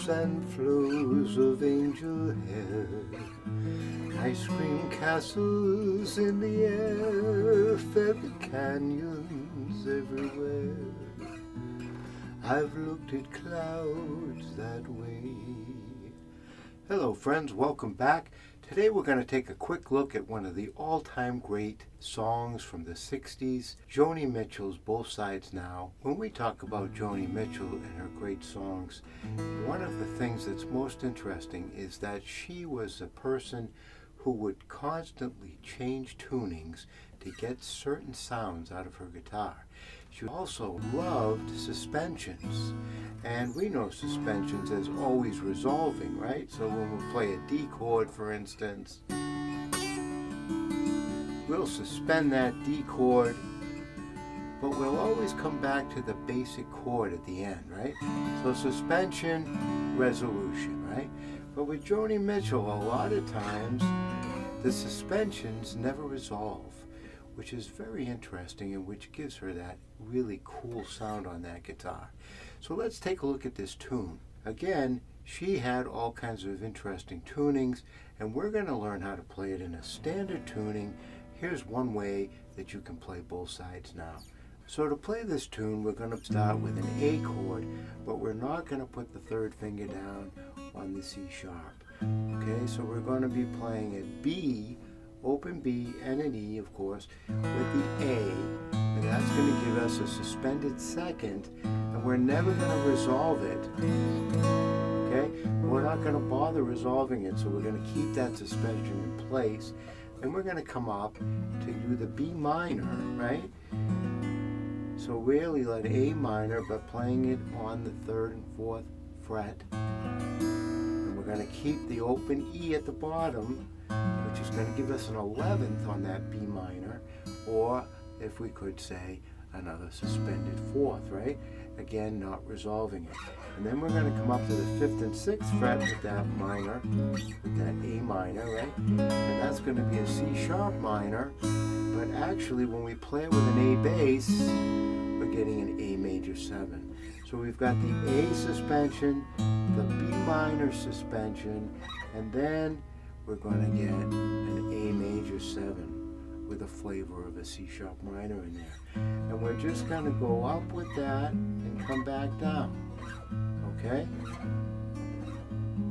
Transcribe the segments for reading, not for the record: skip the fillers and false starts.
Rose and flows of angel hair, ice cream castles in the air, feather canyons everywhere. I've looked at clouds that way. Hello friends, welcome back. Today we're going to take a quick look at one of the all-time great songs from the 60s, Joni Mitchell's Both Sides Now. When we talk about Joni Mitchell and her great songs, one of the things that's most interesting is that she was a person who would constantly change tunings to get certain sounds out of her guitar. She also loved suspensions, and we know suspensions as always resolving, right? So when we play a D chord, for instance, we'll suspend that D chord, but we'll always come back to the basic chord at the end, right? So suspension, resolution, right? But with Joni Mitchell, a lot of times, the suspensions never resolve, which is very interesting and which gives her that really cool sound on that guitar. So let's take a look at this tune. Again, she had all kinds of interesting tunings, and we're going to learn how to play it in a standard tuning. Here's one way that you can play Both Sides Now. So to play this tune, we're going to start with an A chord, but we're not going to put the third finger down on the C sharp. Okay, so we're going to be playing a B, open B, and an E, of course, with the A, and that's going to give us a suspended second, and we're never going to resolve it. Okay, we're not going to bother resolving it, so we're going to keep that suspension in place, and we're going to come up to do the B minor, right? So really like A minor, but playing it on the 3rd and 4th fret. And we're going to keep the open E at the bottom, which is going to give us an 11th on that B minor, or if we could say another suspended 4th, right? Again, not resolving it. And then we're going to come up to the 5th and 6th fret with that minor, with that A minor, right? And that's going to be a C sharp minor, but actually when we play it with an A bass, we're getting an A major 7. So we've got the A suspension, the B minor suspension, and then we're going to get an A major 7 with a flavor of a C sharp minor in there. And we're just going to go up with that and come back down. Okay?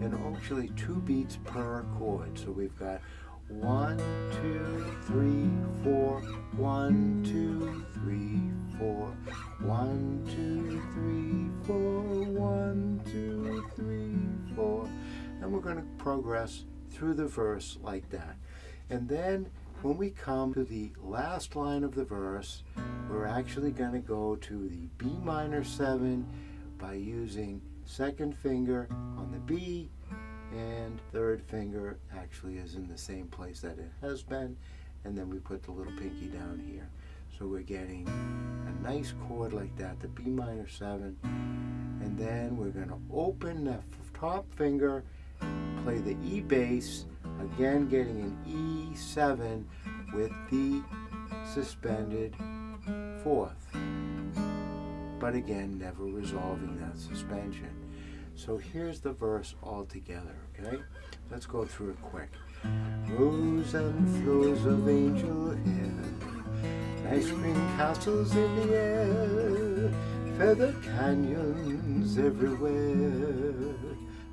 And actually 2 beats per chord. So we've got 1, 2, 3, 4, 1, 2, 3, 4, 1, 2, 3, 4, 1, 2, 3, 4. And we're going to progress through the verse like that. And then when we come to the last line of the verse, we're actually going to go to the B minor 7 by using 2nd finger on the B, and 3rd finger actually is in the same place that it has been, and then we put the little pinky down here. So we're getting a nice chord like that, the B minor 7, and then we're going to open the top finger, play the E bass, again getting an E7 with the suspended 4th, but again never resolving that suspension. So here's the verse all together, okay? Let's go through it quick. Rose and flows of angel hair, ice cream castles in the air, feather canyons everywhere.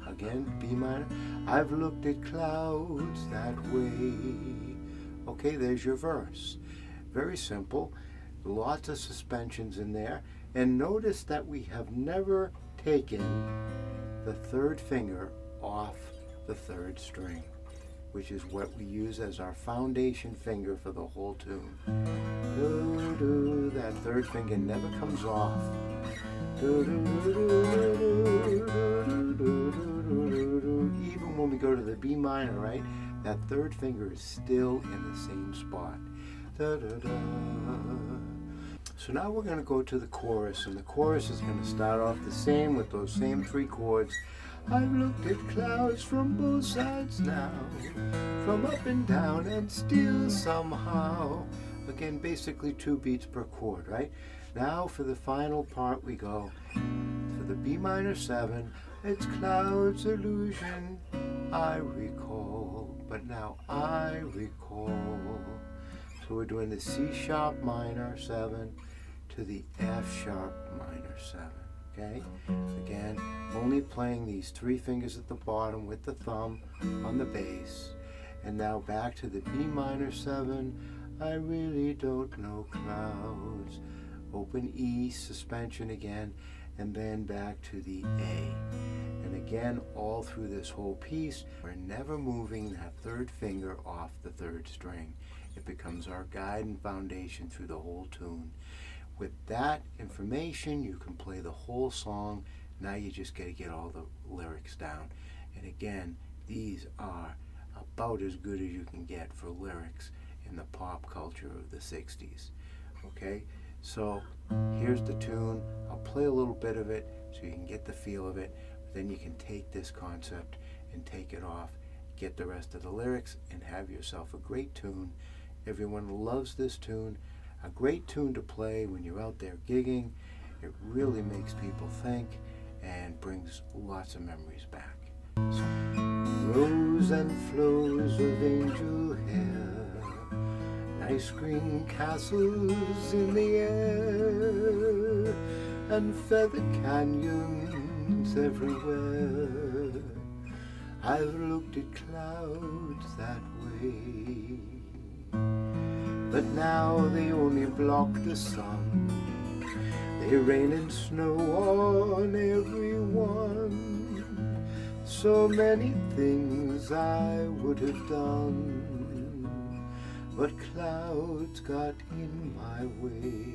Again, B minor. I've looked at clouds that way. Okay, there's your verse. Very simple. Lots of suspensions in there. And notice that we have never taken the 3rd finger off the 3rd string, which is what we use as our foundation finger for the whole tune. That 3rd finger never comes off. Even when we go to the B minor, right, that 3rd finger is still in the same spot. So now we're going to go to the chorus, and the chorus is going to start off the same with those same 3 chords. I've looked at clouds from both sides now, from up and down and still somehow. Again, basically 2 beats per chord, right? Now for the final part we go for the B minor 7, it's clouds illusion, I recall, but now I recall. So we're doing the C sharp minor 7 to the F sharp minor 7, okay? Again, only playing these 3 fingers at the bottom with the thumb on the bass. And now back to the B minor 7, I really don't know clouds. Open E, suspension again, and then back to the A. And again, all through this whole piece, we're never moving that 3rd finger off the 3rd string. It becomes our guide and foundation through the whole tune. With that information, you can play the whole song. Now you just got to get all the lyrics down. And again, these are about as good as you can get for lyrics in the pop culture of the 60s. Okay, so here's the tune. I'll play a little bit of it so you can get the feel of it. But then you can take this concept and take it off, get the rest of the lyrics, and have yourself a great tune. Everyone loves this tune. A great tune to play when you're out there gigging. It really makes people think and brings lots of memories back. So, rows and flows of angel hair, nice green castles in the air, and feathered canyons everywhere. I've looked at clouds that way, but now they only block the sun. They rain and snow on everyone. So many things I would have done, but clouds got in my way.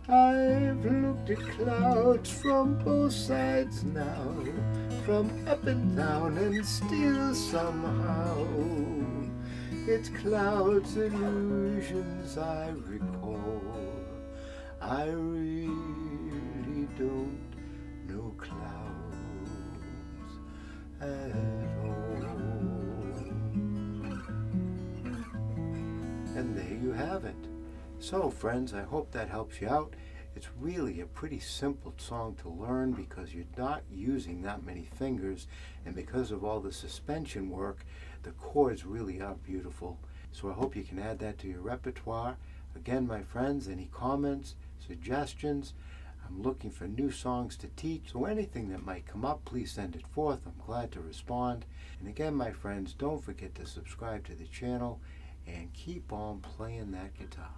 I've looked at clouds from both sides now, from up and down, and still somehow it's clouds illusions I recall. I really don't know clouds at all. And there you have it. So friends, I hope that helps you out. It's really a pretty simple song to learn because you're not using that many fingers, and because of all the suspension work, the chords really are beautiful. So I hope you can add that to your repertoire. Again, my friends, any comments, suggestions? I'm looking for new songs to teach, so anything that might come up, please send it forth. I'm glad to respond. And again, my friends, don't forget to subscribe to the channel and keep on playing that guitar.